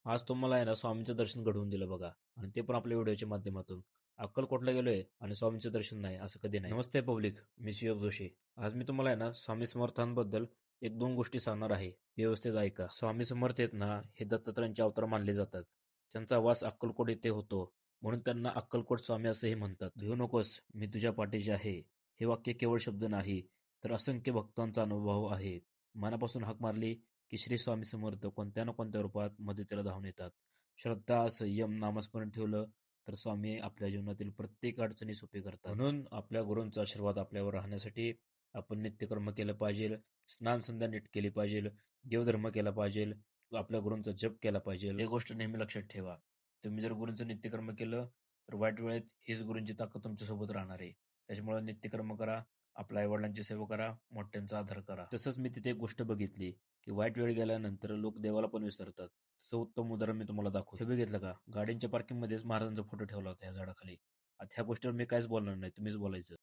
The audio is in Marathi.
आज तुम्हाला आहे ना स्वामींचं दर्शन घडवून दिलं बघा आणि ते पण आपल्या व्हिडिओच्या माध्यमातून. अक्कलकोटला गेलोय आणि स्वामींचं दर्शन नाही असं कधी नाही. नमस्ते पब्लिक, मी शिव जोशी. आज मी तुम्हाला आहे ना स्वामी समर्थांबद्दल एक दोन गोष्टी सांगणार आहे. व्यवस्थित ऐका. स्वामी समर्थ आहेत ना हे दत्तात्रयांचे अवतार मानले जातात. त्यांचा वास अक्कलकोट येथे होतो म्हणून त्यांना अक्कलकोट स्वामी असेही म्हणतात. भिऊ नकोस, मी तुझ्या पाठीशी आहे. हे वाक्य केवळ शब्द नाही तर असंख्य भक्तांचा अनुभव आहे. मनापासून हाक मारली की श्री स्वामी समर्थ कोणत्या ना कोणत्या रूपात मदतीला धावून येतात. श्रद्धा, संयम, नामस्मरण ठेवलं तर स्वामी आपल्या जीवनातील प्रत्येक अडचणी सोपी करतात. म्हणून आपल्या गुरूंचा आशीर्वाद आपल्यावर राहण्यासाठी आपण नित्यकर्म केलं पाहिजे, स्नान संध्या नीट केली पाहिजे, देवधर्म केला पाहिजे, आपल्या गुरूंचा जप केला पाहिजे. ही गोष्ट नेहमी लक्षात ठेवा. तुम्ही जर गुरूंचं नित्यकर्म केलं तर वाईट वेळेत हीच गुरूंची ताकद तुमच्यासोबत राहणार आहे. त्याच्यामुळे नित्यकर्म करा, आपल्या आईवडिलांची सेवा करा, मोठ्यांचा आदर करा. तसंच मी तिथे एक गोष्ट बघितली की वाईट वेळ गेल्यानंतर लोक देवाला पण विसरतात. तसं उत्तम उदाहरण मी तुम्हाला दाखवतो. हे बघितलं का? गाडींच्या पार्किंगमध्येच महाराजांचा फोटो ठेवला होता या झाडाखाली. आता ह्या गोष्टीवर मी काहीच बोलणार नाही, तुम्हीच बोलायचं.